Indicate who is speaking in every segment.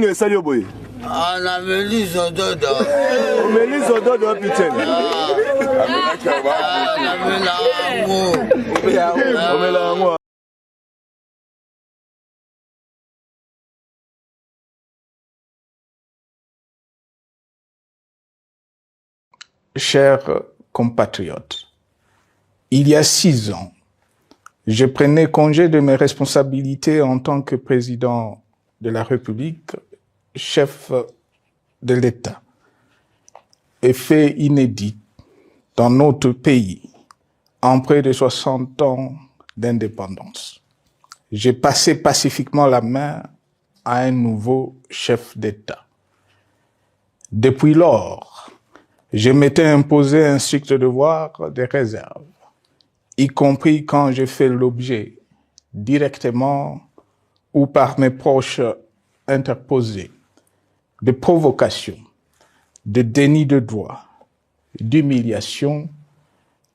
Speaker 1: nini esali oboye?
Speaker 2: Na melise ododo.
Speaker 1: Melise ododo pitene.
Speaker 2: Na melango.
Speaker 1: Omelango.
Speaker 3: Chers compatriotes, il y a 6 ans, je prenais congé de mes responsabilités en tant que président de la République, chef de l'État. Et fait inédit dans notre pays, en près de 60 ans d'indépendance. J'ai passé pacifiquement la main à un nouveau chef d'État. Depuis lors, je m'étais imposé un strict devoir de réserve, y compris quand j'ai fait l'objet, directement ou par mes proches interposés, de provocations, de déni de droit, d'humiliation,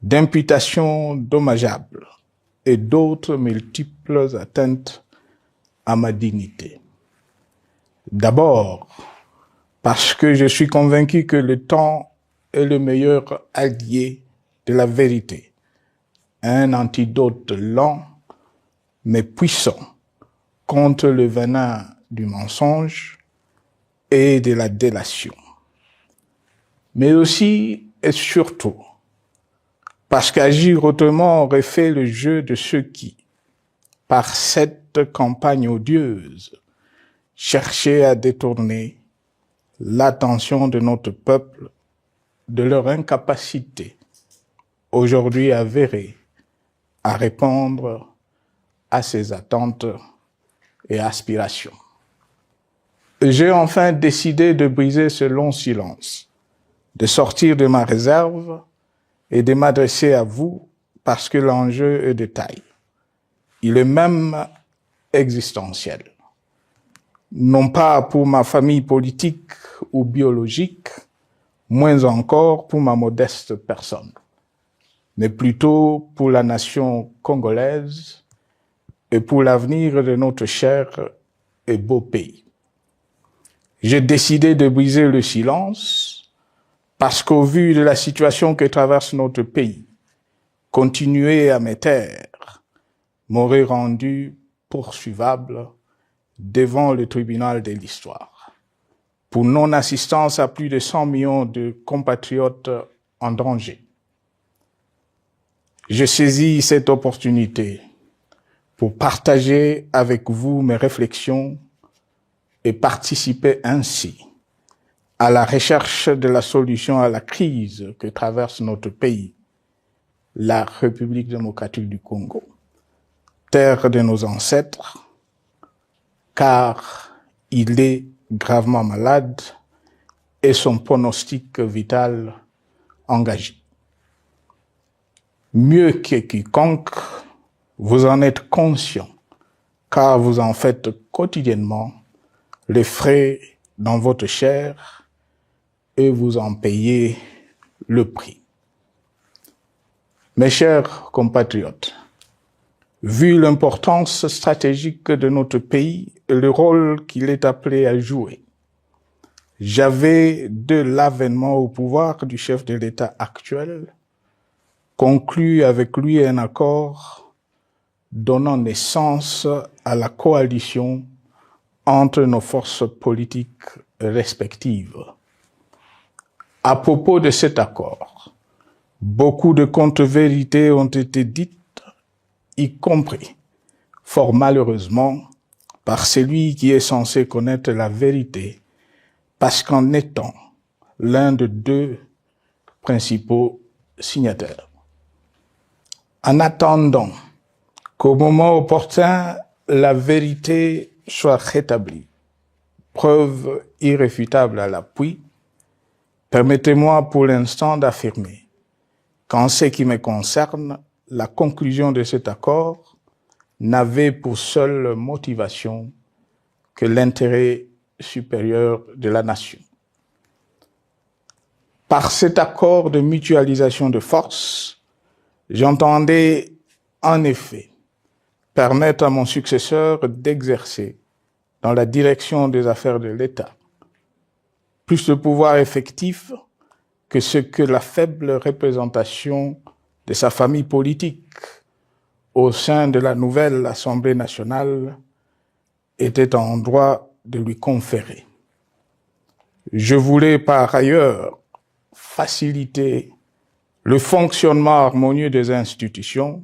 Speaker 3: d'imputations dommageables et d'autres multiples atteintes à ma dignité. D'abord, parce que je suis convaincu que le temps est le meilleur allié de la vérité, un antidote lent mais puissant contre le venin du mensonge et de la délation. Mais aussi et surtout parce qu'agir autrement aurait fait le jeu de ceux qui, par cette campagne odieuse, cherchaient à détourner l'attention de notre peuple de leur incapacité, aujourd'hui avérée, à répondre à ses attentes et aspirations. J'ai enfin décidé de briser ce long silence, de sortir de ma réserve et de m'adresser à vous parce que l'enjeu est de taille. Il est même existentiel. Non pas pour ma famille politique ou biologique, moins encore pour ma modeste personne, mais plutôt pour la nation congolaise et pour l'avenir de notre cher et beau pays. J'ai décidé de briser le silence parce qu'au vu de la situation que traverse notre pays, continuer à me taire m'aurait rendu poursuivable devant le tribunal de l'histoire pour non-assistance à plus de 100 millions de compatriotes en danger. Je saisis cette opportunité pour partager avec vous mes réflexions et participer ainsi à la recherche de la solution à la crise que traverse notre pays, la République démocratique du Congo, terre de nos ancêtres, car il est gravement malade et son pronostic vital engagé. Mieux que quiconque, vous en êtes conscient, car vous en faites quotidiennement les frais dans votre chair et vous en payez le prix. Mes chers compatriotes, vu l'importance stratégique de notre pays et le rôle qu'il est appelé à jouer, j'avais, de l'avènement au pouvoir du chef de l'État actuel, conclu avec lui un accord donnant naissance à la coalition entre nos forces politiques respectives. À propos de cet accord, beaucoup de contre-vérités ont été dites, y compris, fort malheureusement, par celui qui est censé connaître la vérité, parce qu'en étant l'un de 2 principaux signataires. En attendant qu'au moment opportun, la vérité soit rétablie, preuve irréfutable à l'appui, permettez-moi pour l'instant d'affirmer qu'en ce qui me concerne, la conclusion de cet accord n'avait pour seule motivation que l'intérêt supérieur de la nation. Par cet accord de mutualisation de forces, j'entendais en effet permettre à mon successeur d'exercer dans la direction des affaires de l'État, plus de pouvoir effectif que ce que la faible représentation de sa famille politique au sein de la nouvelle Assemblée nationale était en droit de lui conférer. Je voulais par ailleurs faciliter le fonctionnement harmonieux des institutions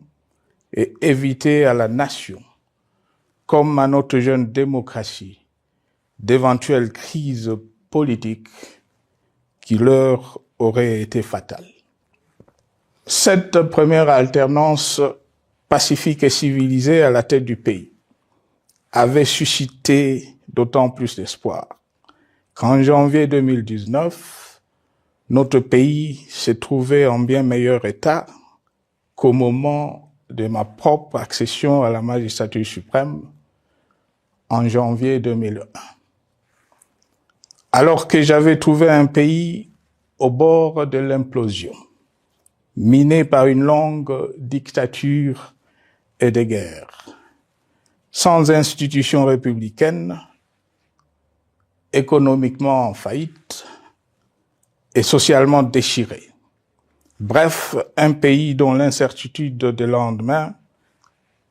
Speaker 3: et éviter à la nation, comme à notre jeune démocratie, d'éventuelles crises politiques qui leur auraient été fatales. Cette première alternance pacifique et civilisée à la tête du pays avait suscité d'autant plus d'espoir qu'en janvier 2019, notre pays s'est trouvé en bien meilleur état qu'au moment de ma propre accession à la magistrature suprême en janvier 2001. Alors que j'avais trouvé un pays au bord de l'implosion, miné par une longue dictature et des guerres, sans institutions républicaines, économiquement en faillite et socialement déchiré. Bref, un pays dont l'incertitude de lendemain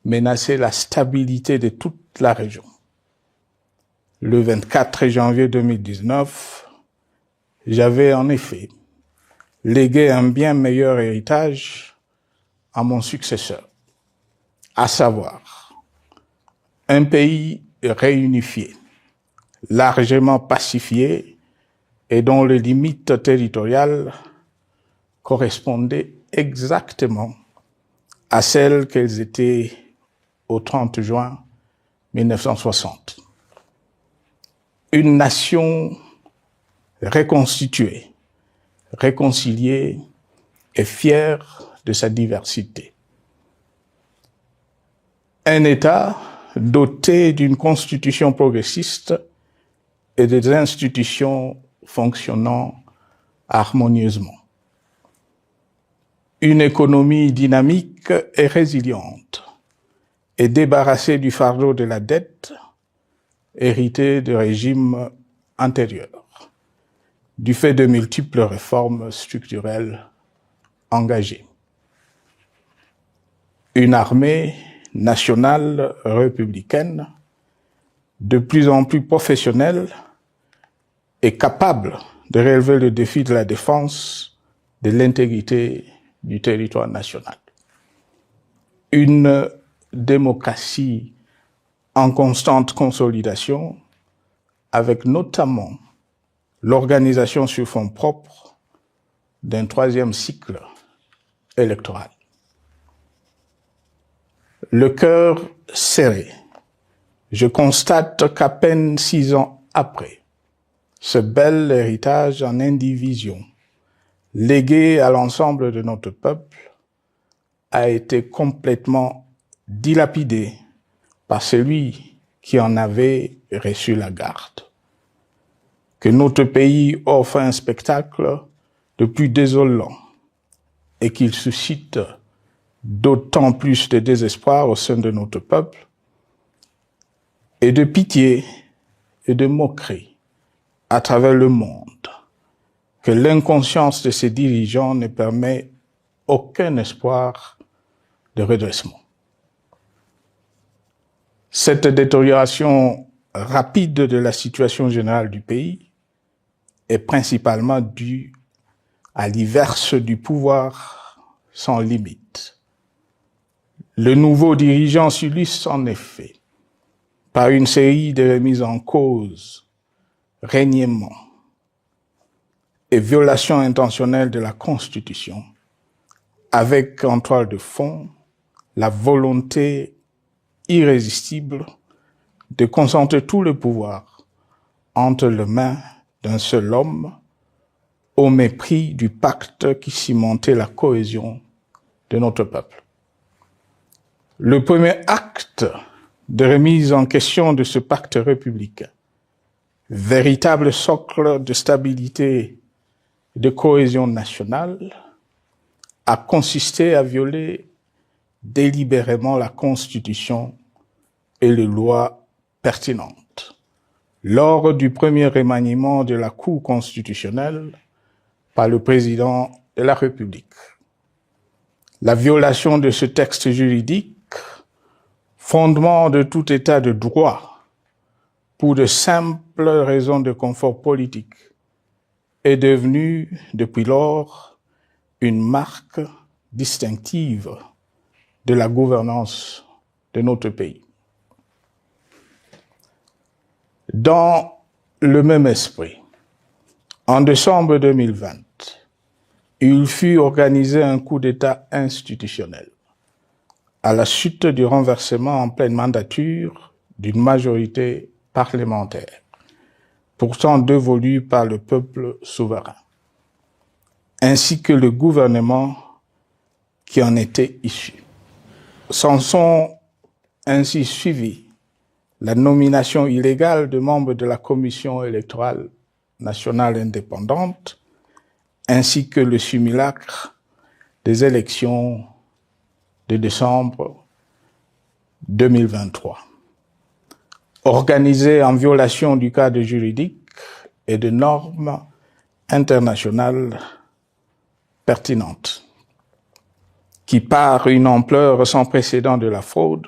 Speaker 3: menaçait la stabilité de toute la région. Le 24 janvier 2019, j'avais en effet légué un bien meilleur héritage à mon successeur, à savoir un pays réunifié, largement pacifié et dont les limites territoriales correspondaient exactement à celles qu'elles étaient au 30 juin 1960. Une nation reconstituée, réconciliée et fière de sa diversité. Un État doté d'une constitution progressiste et des institutions fonctionnant harmonieusement. Une économie dynamique et résiliente et débarrassée du fardeau de la dette hérité de régimes antérieurs, du fait de multiples réformes structurelles engagées. Une armée nationale républicaine de plus en plus professionnelle et capable de relever le défi de la défense de l'intégrité du territoire national. Une démocratie en constante consolidation, avec notamment l'organisation sur fonds propres d'un troisième cycle électoral. Le cœur serré, je constate qu'à peine 6 ans après, ce bel héritage en indivision, légué à l'ensemble de notre peuple, a été complètement dilapidé par celui qui en avait reçu la garde. Que notre pays offre un spectacle de plus désolant et qu'il suscite d'autant plus de désespoir au sein de notre peuple et de pitié et de moquerie à travers le monde, que l'inconscience de ses dirigeants ne permet aucun espoir de redressement. Cette détérioration rapide de la situation générale du pays est principalement due à l'inverse du pouvoir sans limite. Le nouveau dirigeant s'illustre en effet par une série de remises en cause, reniements et violations intentionnelles de la Constitution, avec en toile de fond la volonté irrésistible de concentrer tout le pouvoir entre les mains d'un seul homme au mépris du pacte qui cimentait la cohésion de notre peuple. Le premier acte de remise en question de ce pacte républicain, véritable socle de stabilité et de cohésion nationale, a consisté à violer délibérément la Constitution et les lois pertinentes. lors du premier remaniement de la Cour constitutionnelle par le président de la République. La violation de ce texte juridique, fondement de tout état de droit, pour de simples raisons de confort politique, est devenue, depuis lors, une marque distinctive de la gouvernance de notre pays. Dans le même esprit, en décembre 2020, il fut organisé un coup d'État institutionnel à la suite du renversement en pleine mandature d'une majorité parlementaire, pourtant dévolue par le peuple souverain, ainsi que le gouvernement qui en était issu. S'en sont ainsi suivis la nomination illégale de membres de la Commission électorale nationale indépendante, ainsi que le simulacre des élections de décembre 2023, organisées en violation du cadre juridique et de normes internationales pertinentes, qui, par une ampleur sans précédent de la fraude,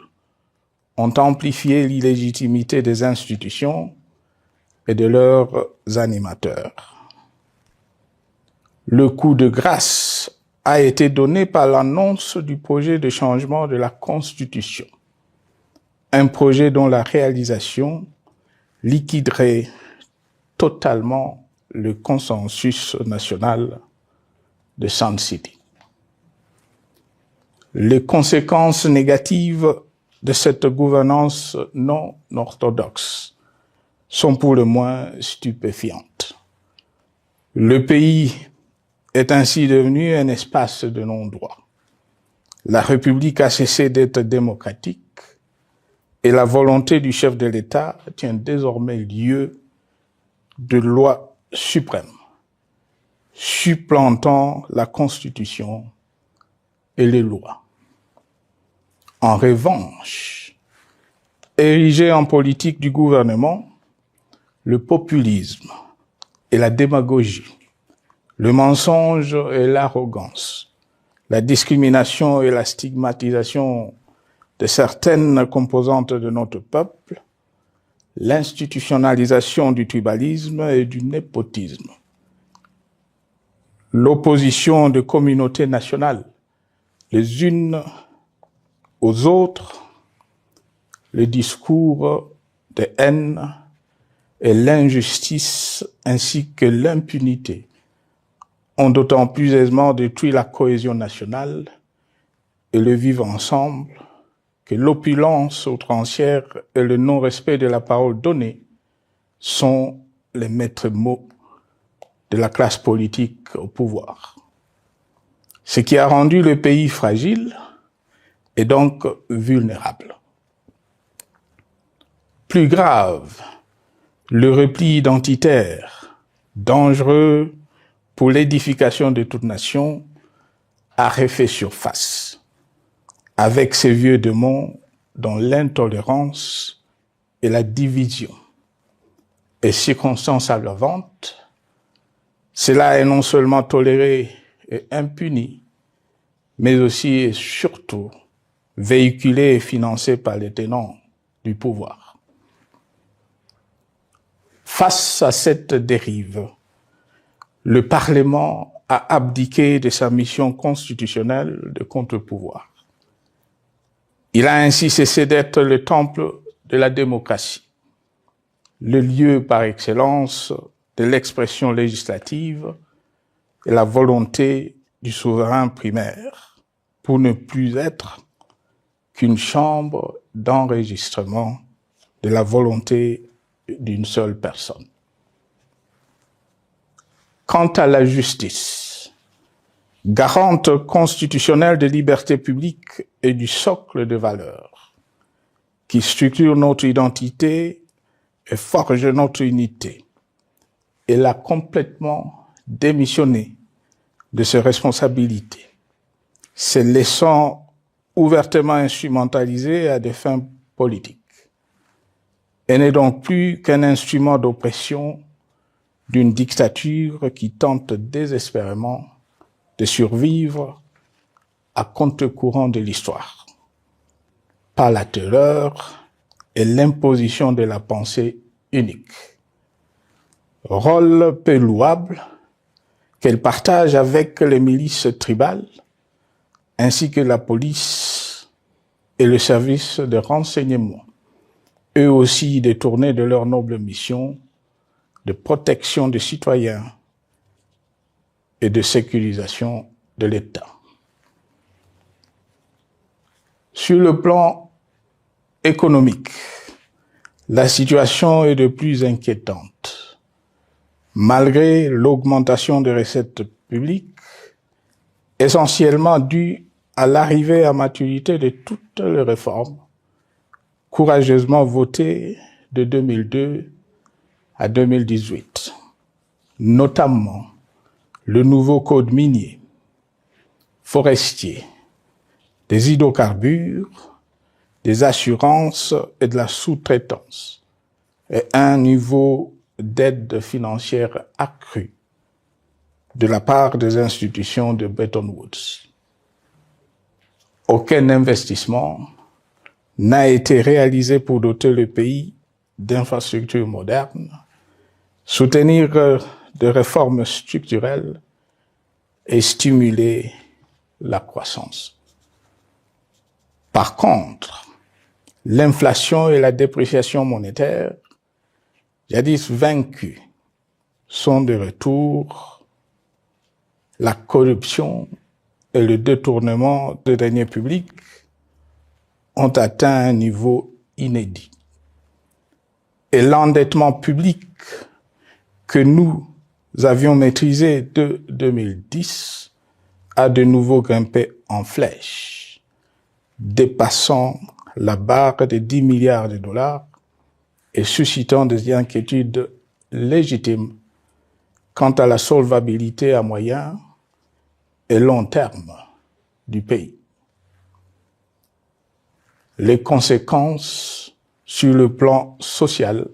Speaker 3: ont amplifié l'illégitimité des institutions et de leurs animateurs. Le coup de grâce a été donné par l'annonce du projet de changement de la Constitution, un projet dont la réalisation liquiderait totalement le consensus national de Sun City. Les conséquences négatives de cette gouvernance non orthodoxe sont pour le moins stupéfiantes. Le pays est ainsi devenu un espace de non-droit. La République a cessé d'être démocratique et la volonté du chef de l'État tient désormais lieu de loi suprême, supplantant la Constitution et les lois. En revanche, érigé en politique du gouvernement, le populisme et la démagogie, le mensonge et l'arrogance, la discrimination et la stigmatisation de certaines composantes de notre peuple, l'institutionnalisation du tribalisme et du népotisme, l'opposition de communautés nationales les unes aux autres, le discours de haine et l'injustice ainsi que l'impunité ont d'autant plus aisément détruit la cohésion nationale et le vivre ensemble que l'opulence outrancière et le non-respect de la parole donnée sont les maîtres mots de la classe politique au pouvoir. Ce qui a rendu le pays fragile et donc vulnérable. Plus grave, le repli identitaire, dangereux pour l'édification de toute nation, a refait surface, avec ses vieux démons dont l'intolérance et la division est circonstance aggravante. Cela est non seulement toléré et impuni, mais aussi et surtout véhiculé et financé par les tenants du pouvoir. Face à cette dérive, le Parlement a abdiqué de sa mission constitutionnelle de contre-pouvoir. Il a ainsi cessé d'être le temple de la démocratie, le lieu par excellence de l'expression législative et la volonté du souverain primaire, pour ne plus être qu'une chambre d'enregistrement de la volonté d'une seule personne. Quant à la justice, garante constitutionnelle des libertés publiques et du socle de valeurs, qui structure notre identité et forge notre unité, elle a complètement démissionné de ses responsabilités, se laissant ouvertement instrumentaliser à des fins politiques. et n'est donc plus qu'un instrument d'oppression d'une dictature qui tente désespérément de survivre à contre-courant de l'histoire, par la terreur et l'imposition de la pensée unique. Rôle peu louable qu'elle partage avec les milices tribales, ainsi que la police et le service de renseignement, eux aussi détournés de leur noble mission de protection des citoyens et de sécurisation de l'État. Sur le plan économique, la situation est de plus inquiétante. Malgré l'augmentation des recettes publiques, essentiellement due à l'arrivée à maturité de toutes les réformes courageusement votées de 2002 à 2018, notamment le nouveau code minier, forestier, des hydrocarbures, des assurances et de la sous-traitance, et un niveau d'aide financière accrue de la part des institutions de Bretton Woods. Aucun investissement n'a été réalisé pour doter le pays d'infrastructures modernes, soutenir des réformes structurelles et stimuler la croissance. Par contre, l'inflation et la dépréciation monétaire, jadis vaincues, sont de retour. La corruption et le détournement de deniers publics ont atteint un niveau inédit. Et l'endettement public que nous avions maîtrisé de 2010 a de nouveau grimpé en flèche, dépassant la barre de 10 milliards de dollars et suscitant des inquiétudes légitimes quant à la solvabilité à moyen et long terme du pays. Les conséquences sur le plan social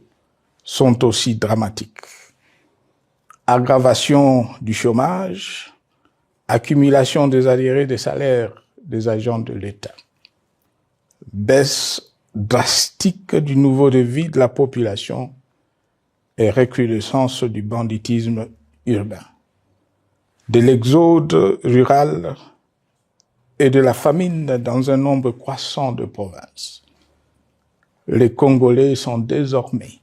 Speaker 3: sont aussi dramatiques. Aggravation du chômage, accumulation des arriérés des salaires des agents de l'État, baisse drastique du niveau de vie de la population et recrudescence du banditisme urbain, de l'exode rural et de la famine dans un nombre croissant de provinces. Les Congolais sont désormais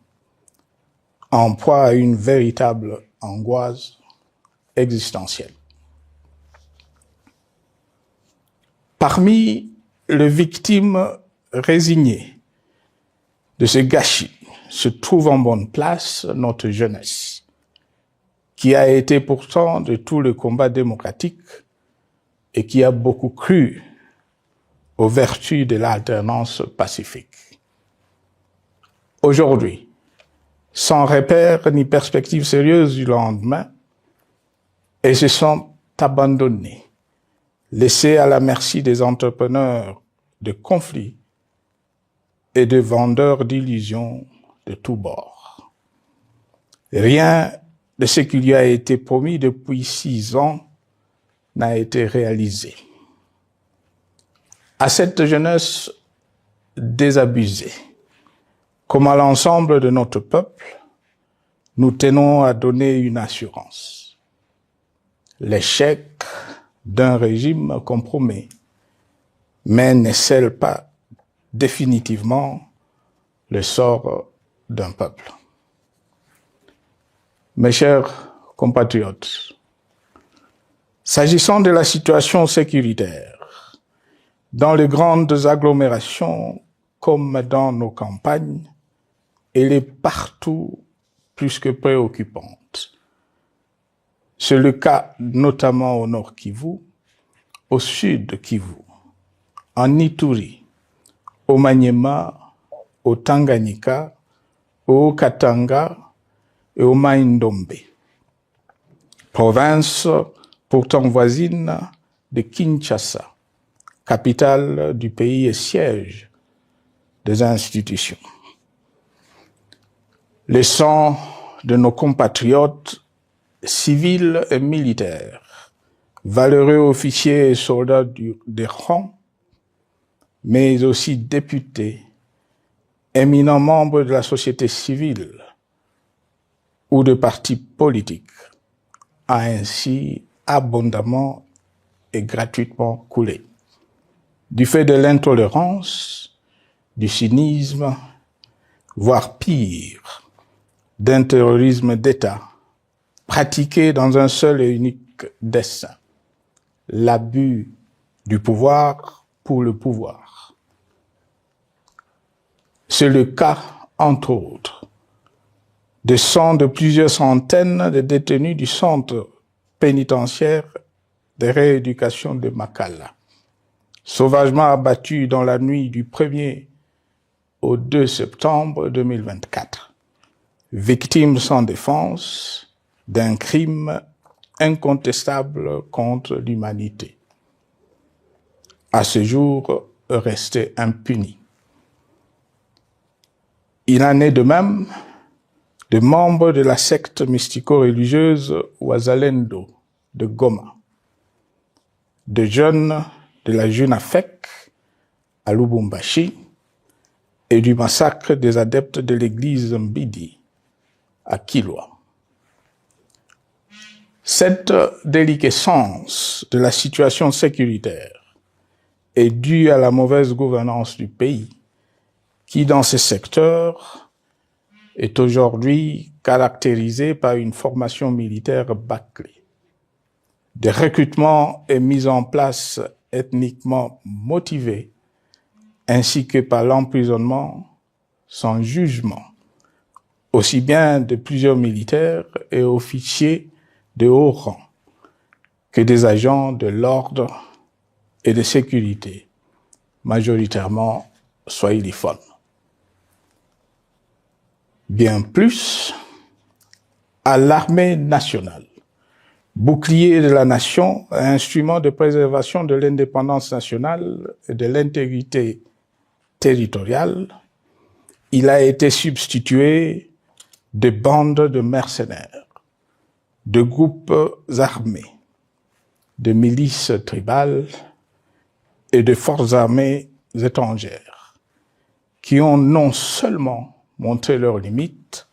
Speaker 3: en proie à une véritable angoisse existentielle. Parmi les victimes résignées de ce gâchis se trouve en bonne place notre jeunesse, qui a été pourtant de tout le combat démocratique et qui a beaucoup cru aux vertus de l'alternance pacifique. Aujourd'hui, sans repère ni perspective sérieuse du lendemain, ils se sont abandonnés, laissés à la merci des entrepreneurs de conflits et de vendeurs d'illusions de tous bords. Rien de ce qui lui a été promis depuis 6 ans n'a été réalisé. À cette jeunesse désabusée, comme à l'ensemble de notre peuple, nous tenons à donner une assurance. L'échec d'un régime compromet, mais ne scelle pas définitivement le sort d'un peuple. Mes chers compatriotes, s'agissant de la situation sécuritaire, dans les grandes agglomérations comme dans nos campagnes, elle est partout plus que préoccupante. C'est le cas notamment au nord Kivu, au sud Kivu, en Ituri, au Maniema, au Tanganyika, au Katanga et au Mai-Ndombe, province pourtant voisine de Kinshasa, capitale du pays et siège des institutions. Le sang de nos compatriotes civils et militaires, valeureux officiers et soldats des rangs, mais aussi députés, éminents membres de la société civile ou de partis politiques, a ainsi abondamment et gratuitement coulé. Du fait de l'intolérance, du cynisme, voire pire, d'un terrorisme d'État pratiqué dans un seul et unique dessein, l'abus du pouvoir pour le pouvoir. C'est le cas, entre autres, de plusieurs centaines de détenus du centre pénitentiaire de rééducation de Makala, sauvagement abattus dans la nuit du 1er au 2 septembre 2024, victimes sans défense d'un crime incontestable contre l'humanité, à ce jour resté impuni. Il en est de même de membres de la secte mystico-religieuse Wazalendo de Goma, de jeunes de la Junafek à Lubumbashi et du massacre des adeptes de l'église Mbidi à Kilwa. Cette déliquescence de la situation sécuritaire est due à la mauvaise gouvernance du pays qui, dans ces secteurs, est aujourd'hui caractérisée par une formation militaire bâclée, des recrutements et mises en place ethniquement motivés, ainsi que par l'emprisonnement sans jugement, aussi bien de plusieurs militaires et officiers de haut rang que des agents de l'ordre et de sécurité, majoritairement swahiliphones. Bien plus, à l'armée nationale, bouclier de la nation, instrument de préservation de l'indépendance nationale et de l'intégrité territoriale, il a été substitué de bandes de mercenaires, de groupes armés, de milices tribales et de forces armées étrangères, qui ont non seulement montré leurs limites,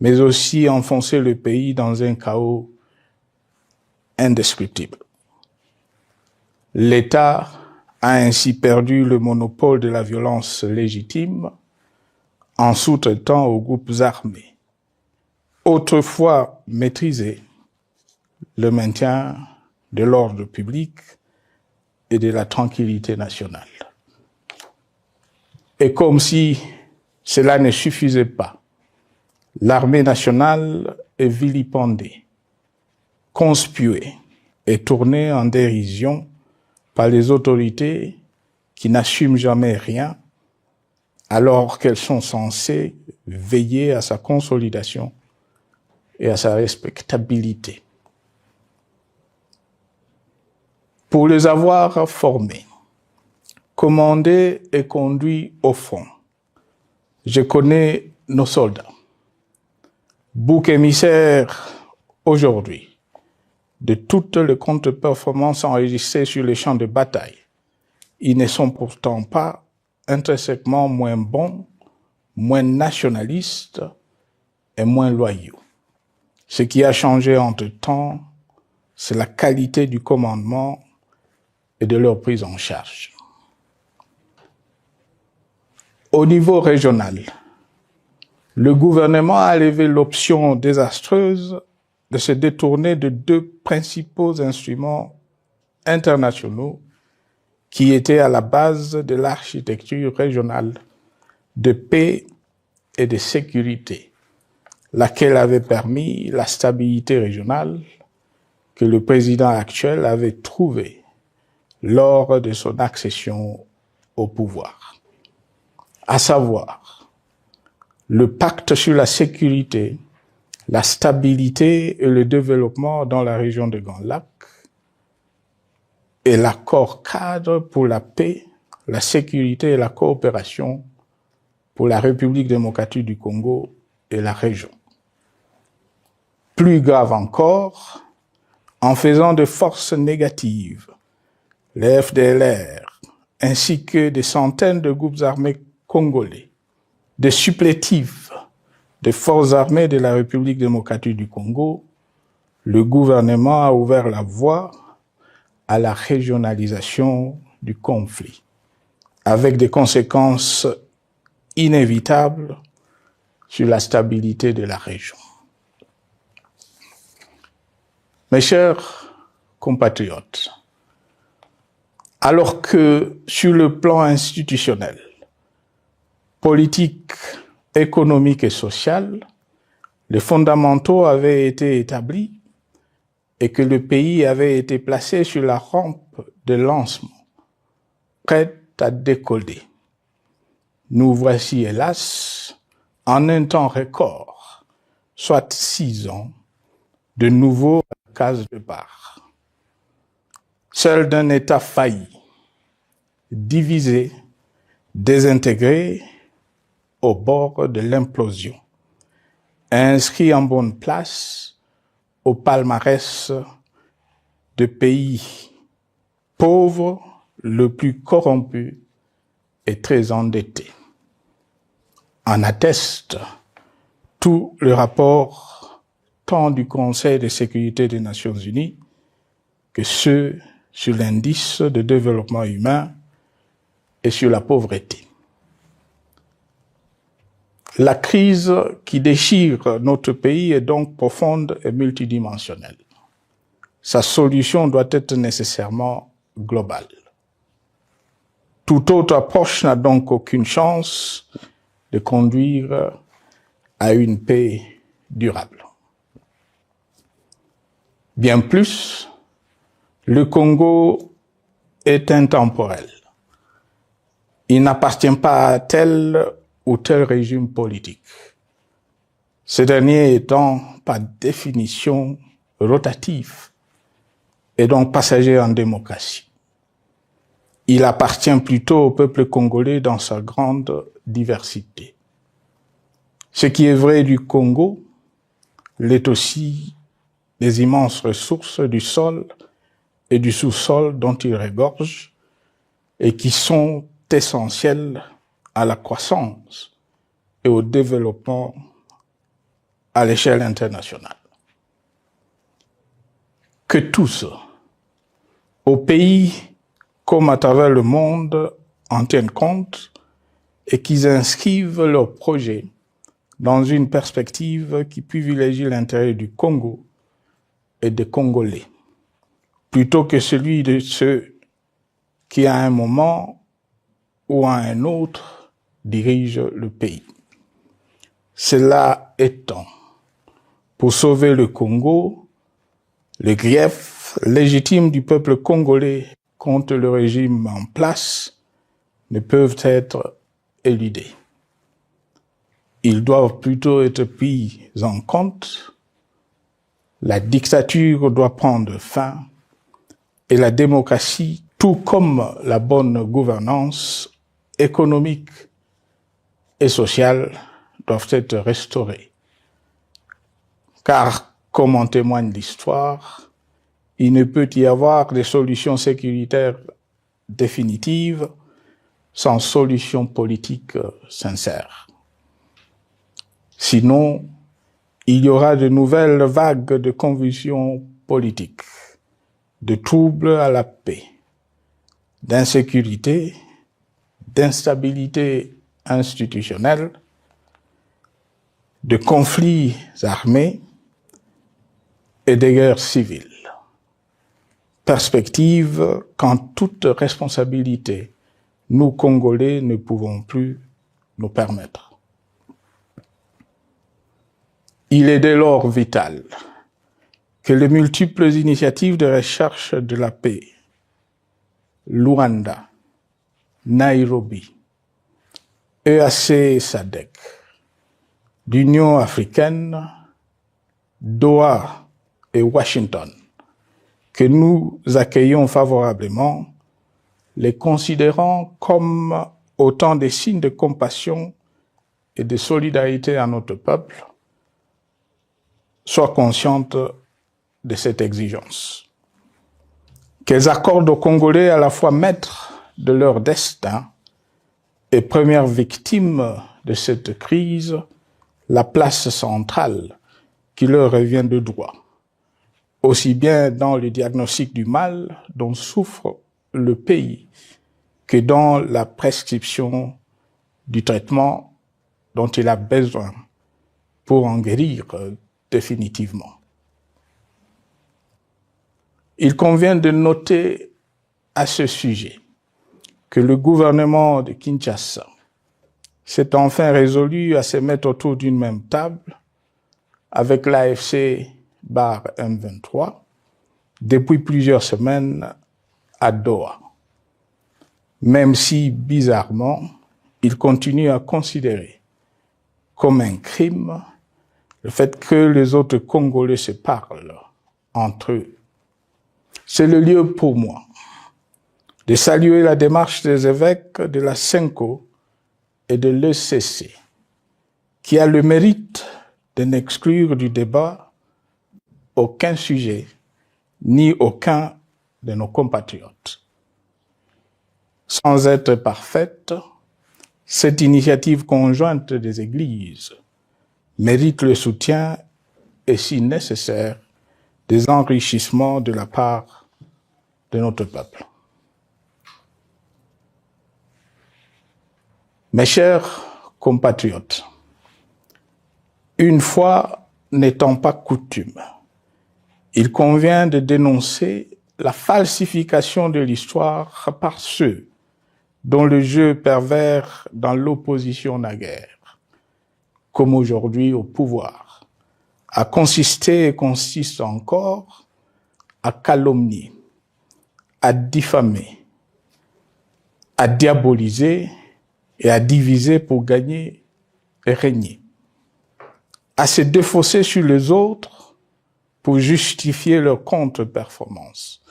Speaker 3: mais aussi enfoncé le pays dans un chaos indescriptible. L'État a ainsi perdu le monopole de la violence légitime en sous-traitant aux groupes armés, autrefois maîtrisés, le maintien de l'ordre public et de la tranquillité nationale. Et comme si cela ne suffisait pas, l'armée nationale est vilipendée, conspuée et tournée en dérision par les autorités qui n'assument jamais rien alors qu'elles sont censées veiller à sa consolidation et à sa respectabilité. Pour les avoir formés, commandés et conduits au front, je connais nos soldats, boucs émissaires aujourd'hui de toutes les contre-performances enregistrées sur les champs de bataille. Ils ne sont pourtant pas intrinsèquement moins bons, moins nationalistes et moins loyaux. Ce qui a changé entre-temps, c'est la qualité du commandement et de leur prise en charge. Au niveau régional, le gouvernement a levé l'option désastreuse de se détourner de deux principaux instruments internationaux qui étaient à la base de l'architecture régionale de paix et de sécurité, laquelle avait permis la stabilité régionale que le président actuel avait trouvée lors de son accession au pouvoir, à savoir le pacte sur la sécurité, la stabilité et le développement dans la région de Grand Lac et l'accord cadre pour la paix, la sécurité et la coopération pour la République démocratique du Congo et la région. Plus grave encore, en faisant de forces négatives, les FDLR, ainsi que des centaines de groupes armés congolais, des supplétifs des forces armées de la République démocratique du Congo, le gouvernement a ouvert la voie à la régionalisation du conflit, avec des conséquences inévitables sur la stabilité de la région. Mes chers compatriotes, alors que sur le plan institutionnel, politique, économique et social, les fondamentaux avaient été établis et que le pays avait été placé sur la rampe de lancement, prêt à décoller. Nous voici, hélas, en un temps record, soit 6 ans, de nouveau à la case départ. Seul d'un État failli, divisé, désintégré, au bord de l'implosion, inscrit en bonne place au palmarès de pays pauvres, le plus corrompu et très endetté. En atteste tout le rapport tant du Conseil de sécurité des Nations Unies que ceux sur l'indice de développement humain et sur la pauvreté. La crise qui déchire notre pays est donc profonde et multidimensionnelle. Sa solution doit être nécessairement globale. Toute autre approche n'a donc aucune chance de conduire à une paix durable. Bien plus, le Congo est intemporel. Il n'appartient pas à tel ou tel régime politique. Ce dernier étant par définition rotatif et donc passager en démocratie. Il appartient plutôt au peuple congolais dans sa grande diversité. Ce qui est vrai du Congo l'est aussi des immenses ressources du sol et du sous-sol dont il regorge et qui sont essentielles à la croissance et au développement à l'échelle internationale. Que tous, au pays comme à travers le monde, en tiennent compte et qu'ils inscrivent leurs projets dans une perspective qui privilégie l'intérêt du Congo et des Congolais, plutôt que celui de ceux qui, à un moment ou à un autre, dirige le pays. Cela étant, pour sauver le Congo, les griefs légitimes du peuple congolais contre le régime en place ne peuvent être éludés. Ils doivent plutôt être pris en compte. La dictature doit prendre fin et la démocratie, tout comme la bonne gouvernance économique et sociales doivent être restaurées. Car, comme en témoigne l'histoire, il ne peut y avoir de solutions sécuritaires définitives sans solution politique sincère. Sinon, il y aura de nouvelles vagues de convulsions politiques, de troubles à la paix, d'insécurité, d'instabilité institutionnelle, de conflits armés et de guerres civiles. Perspective qu'en toute responsabilité, nous Congolais ne pouvons plus nous permettre. Il est dès lors vital que les multiples initiatives de recherche de la paix, Luanda, Nairobi, EAC SADC, l'Union africaine, Doha et Washington, que nous accueillons favorablement, les considérant comme autant de signes de compassion et de solidarité à notre peuple soient conscientes de cette exigence. Qu'elles accordent aux Congolais à la fois maîtres de leur destin et premières victimes de cette crise la place centrale qui leur revient de droit, aussi bien dans le diagnostic du mal dont souffre le pays que dans la prescription du traitement dont il a besoin pour en guérir définitivement. Il convient de noter à ce sujet que le gouvernement de Kinshasa s'est enfin résolu à se mettre autour d'une même table avec l'AFC M23 depuis plusieurs semaines à Doha. Même si, bizarrement, il continue à considérer comme un crime le fait que les autres Congolais se parlent entre eux. C'est le lieu pour moi de saluer la démarche des évêques de la CENCO et de l'ECC, qui a le mérite de n'exclure du débat aucun sujet, ni aucun de nos compatriotes. Sans être parfaite, cette initiative conjointe des Églises mérite le soutien et, si nécessaire, des enrichissements de la part de notre peuple. Mes chers compatriotes, une fois n'étant pas coutume, il convient de dénoncer la falsification de l'histoire par ceux dont le jeu pervers dans l'opposition naguère, comme aujourd'hui au pouvoir, a consisté et consiste encore à calomnier, à diffamer, à diaboliser et à diviser pour gagner et régner, à se défausser sur les autres pour justifier leur contre-performance,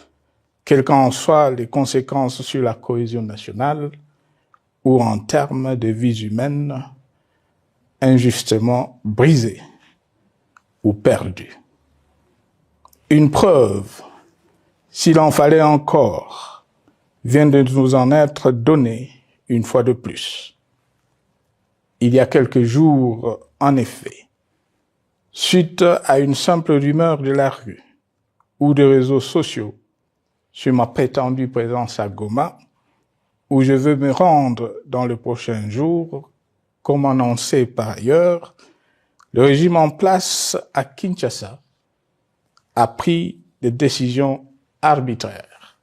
Speaker 3: quelles qu'en soient les conséquences sur la cohésion nationale ou en termes de vies humaines injustement brisées ou perdues. Une preuve, s'il en fallait encore, vient de nous en être donnée une fois de plus. Il y a quelques jours, en effet, suite à une simple rumeur de la rue ou des réseaux sociaux sur ma prétendue présence à Goma, où je veux me rendre dans le prochain jour, comme annoncé par ailleurs, le régime en place à Kinshasa a pris des décisions arbitraires,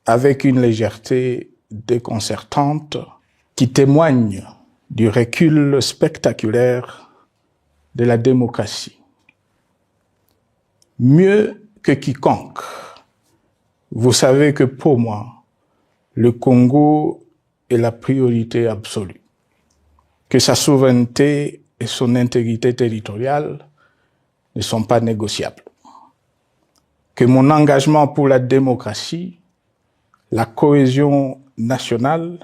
Speaker 3: avec une légèreté déconcertante qui témoigne du recul spectaculaire de la démocratie. Mieux que quiconque, vous savez que pour moi, le Congo est la priorité absolue, que sa souveraineté et son intégrité territoriale ne sont pas négociables, que mon engagement pour la démocratie, la cohésion nationale,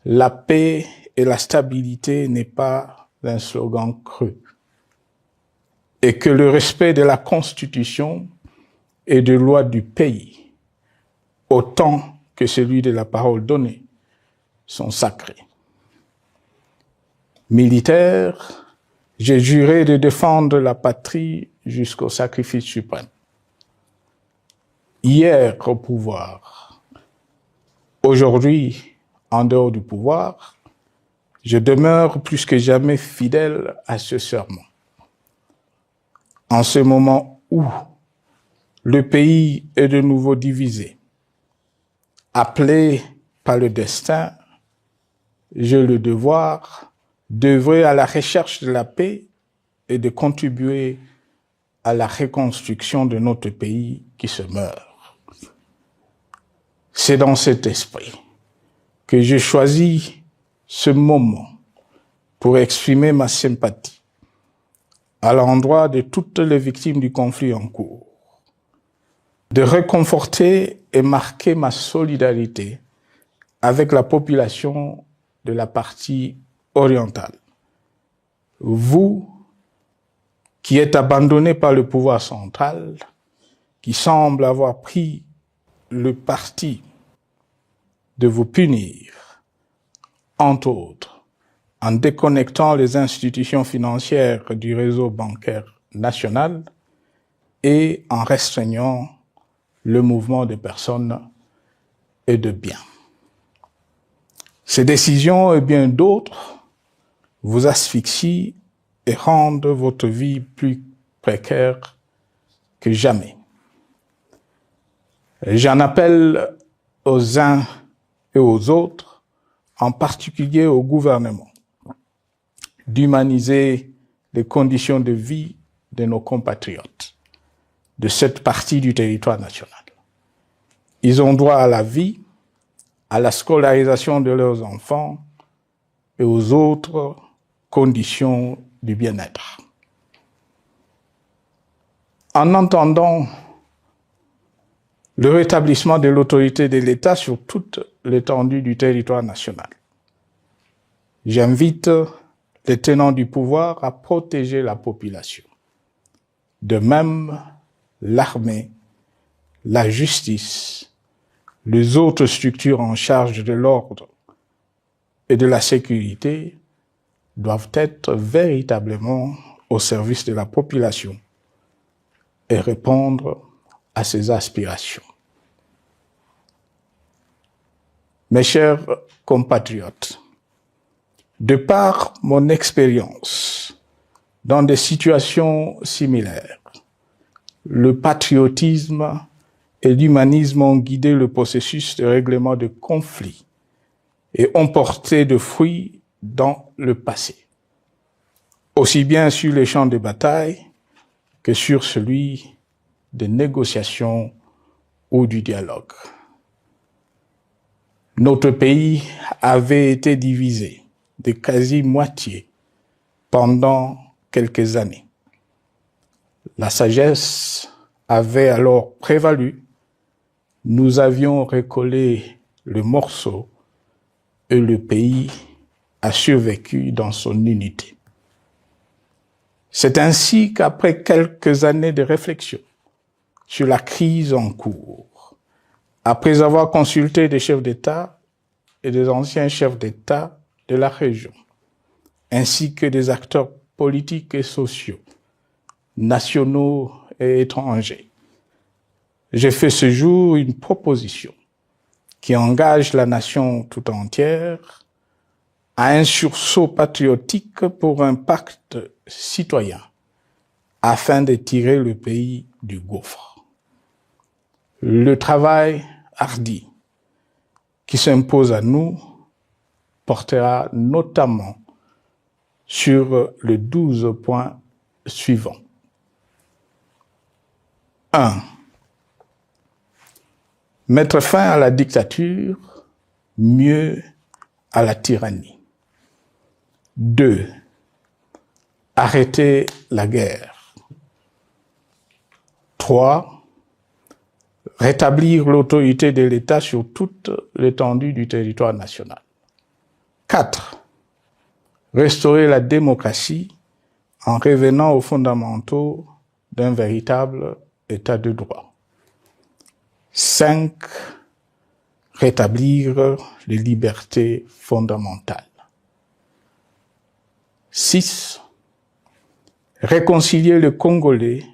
Speaker 3: la paix et la stabilité n'est pas un slogan creux, et que le respect de la Constitution et des lois du pays, autant que celui de la parole donnée, sont sacrés. Militaire, j'ai juré de défendre la patrie jusqu'au sacrifice suprême. Hier au pouvoir, aujourd'hui en dehors du pouvoir, je demeure plus que jamais fidèle à ce serment. En ce moment où le pays est de nouveau divisé, appelé par le destin, j'ai le devoir d'œuvrer à la recherche de la paix et de contribuer à la reconstruction de notre pays qui se meurt. C'est dans cet esprit que j'ai choisi ce moment pour exprimer ma sympathie à l'endroit de toutes les victimes du conflit en cours, de réconforter et marquer ma solidarité avec la population de la partie orientale, Vous, qui êtes abandonné par le pouvoir central, qui semble avoir pris le parti de vous punir, entre autres, en déconnectant les institutions financières du réseau bancaire national et en restreignant le mouvement de personnes et de biens. Ces décisions et bien d'autres vous asphyxient et rendent votre vie plus précaire que jamais. J'en appelle aux uns et aux autres, en particulier au gouvernement, d'humaniser les conditions de vie de nos compatriotes de cette partie du territoire national. Ils ont droit à la vie, à la scolarisation de leurs enfants et aux autres conditions du bien-être. En entendant le rétablissement de l'autorité de l'État sur toute l'étendue du territoire national, j'invite les tenants du pouvoir à protéger la population. De même, l'armée, la justice, les autres structures en charge de l'ordre et de la sécurité doivent être véritablement au service de la population et répondre à ses aspirations. Mes chers compatriotes, de par mon expérience dans des situations similaires, le patriotisme et l'humanisme ont guidé le processus de règlement de conflits et ont porté de fruits dans le passé, aussi bien sur les champs de bataille que sur celui des négociations ou du dialogue. Notre pays avait été divisé de quasi-moitié pendant quelques années. La sagesse avait alors prévalu. Nous avions recollé le morceau et le pays a survécu dans son unité. C'est ainsi qu'après quelques années de réflexion sur la crise en cours, après avoir consulté des chefs d'État et des anciens chefs d'État de la région, ainsi que des acteurs politiques et sociaux, nationaux et étrangers, j'ai fait ce jour une proposition qui engage la nation tout entière à un sursaut patriotique pour un pacte citoyen afin de tirer le pays du gouffre. Le travail hardi qui s'impose à nous portera notamment sur les 12 points suivants. 1. Mettre fin à la dictature, mieux à la tyrannie. 2. Arrêter la guerre. 3. Rétablir l'autorité de l'État sur toute l'étendue du territoire national. 4. Restaurer la démocratie en revenant aux fondamentaux d'un véritable État de droit. 5. Rétablir les libertés fondamentales. 6. Réconcilier le Congolais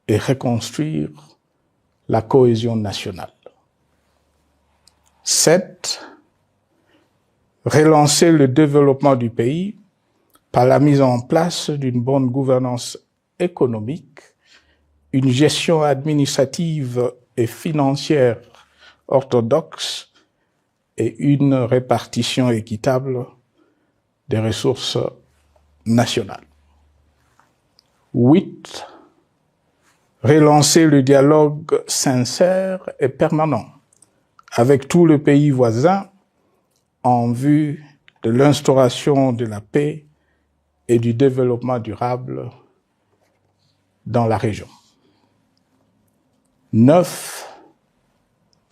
Speaker 3: et reconstruire la cohésion nationale. 7. Relancer le développement du pays par la mise en place d'une bonne gouvernance économique, une gestion administrative et financière orthodoxe et une répartition équitable des ressources nationales. 8. Relancer le dialogue sincère et permanent avec tous les pays voisins en vue de l'instauration de la paix et du développement durable dans la région. 9.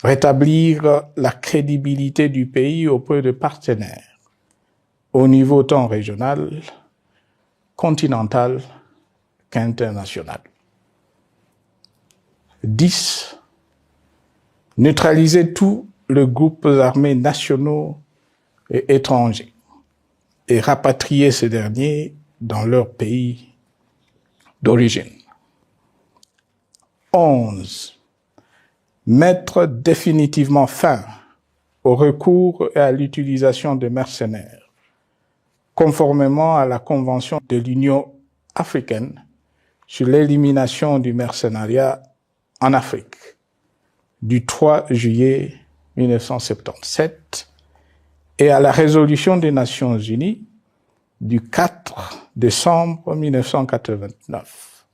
Speaker 3: Rétablir la crédibilité du pays auprès de partenaires au niveau tant régional continentale qu'internationale. 10. Neutraliser tous les groupes armés nationaux et étrangers et rapatrier ces derniers dans leur pays d'origine. 11. Mettre définitivement fin au recours et à l'utilisation de mercenaires, conformément à la Convention de l'Union africaine sur l'élimination du mercenariat en Afrique du 3 juillet 1977 et à la résolution des Nations Unies du 4 décembre 1989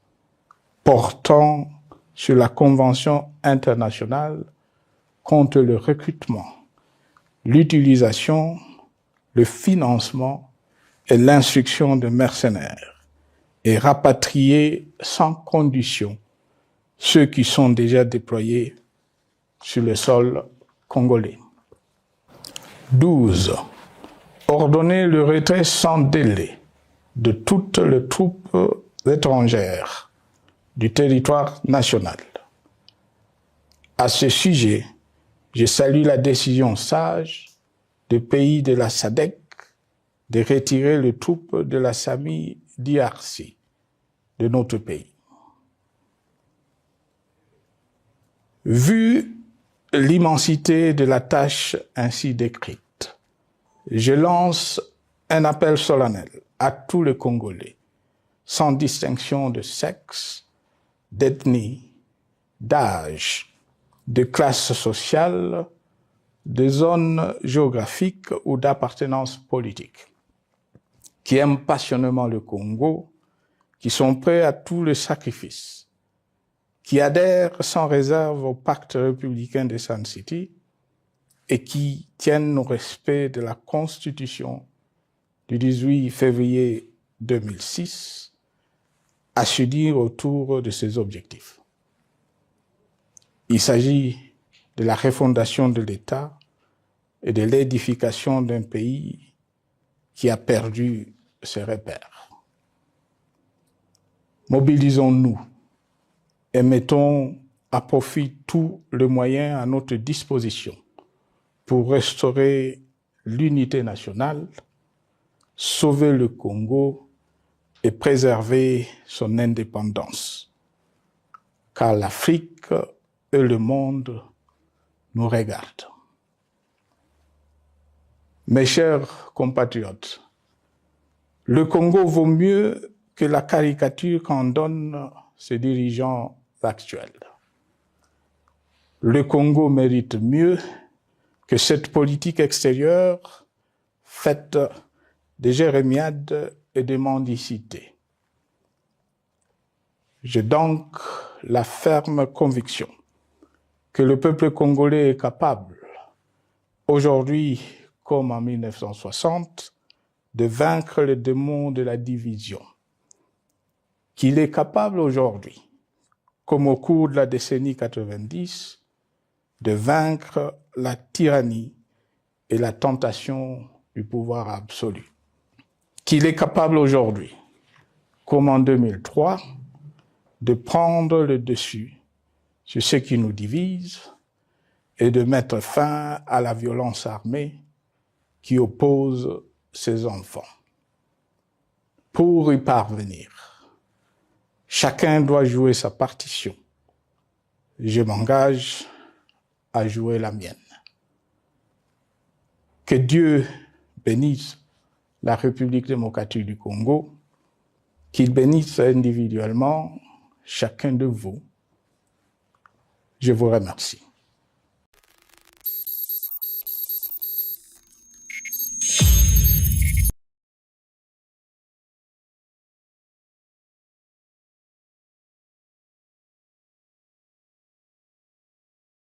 Speaker 3: portant sur la Convention internationale contre le recrutement, l'utilisation, le financement et l'instruction de mercenaires et rapatrier sans condition ceux qui sont déjà déployés sur le sol congolais. 12. Ordonner le retrait sans délai de toutes les troupes étrangères du territoire national. À ce sujet, je salue la décision sage des pays de la SADC de retirer les troupes de la SAMI DRC de notre pays. Vu l'immensité de la tâche ainsi décrite, je lance un appel solennel à tous les Congolais, sans distinction de sexe, d'ethnie, d'âge, de classe sociale, de zone géographique ou d'appartenance politique, qui aiment passionnément le Congo, qui sont prêts à tous les sacrifices, qui adhèrent sans réserve au pacte républicain de Sun City et qui tiennent au respect de la Constitution du 18 février 2006 à s'unir autour de ces objectifs. Il s'agit de la refondation de l'État et de l'édification d'un pays qui a perdu ses repères. Mobilisons-nous et mettons à profit tous les moyens à notre disposition pour restaurer l'unité nationale, sauver le Congo et préserver son indépendance. Car l'Afrique et le monde nous regardent. Mes chers compatriotes, le Congo vaut mieux que la caricature qu'en donnent ses dirigeants actuels. Le Congo mérite mieux que cette politique extérieure faite de jérémiades et de mendicité. J'ai donc la ferme conviction que le peuple congolais est capable, aujourd'hui comme en 1960, de vaincre le démon de la division, qu'il est capable aujourd'hui, comme au cours de la décennie 90, de vaincre la tyrannie et la tentation du pouvoir absolu. Qu'il est capable aujourd'hui, comme en 2003, de prendre le dessus sur ce qui nous divise et de mettre fin à la violence armée qui oppose ses enfants. Pour y parvenir, chacun doit jouer sa partition. Je m'engage à jouer la mienne. Que Dieu bénisse la République démocratique du Congo, qu'il bénisse individuellement chacun de vous. Je vous remercie.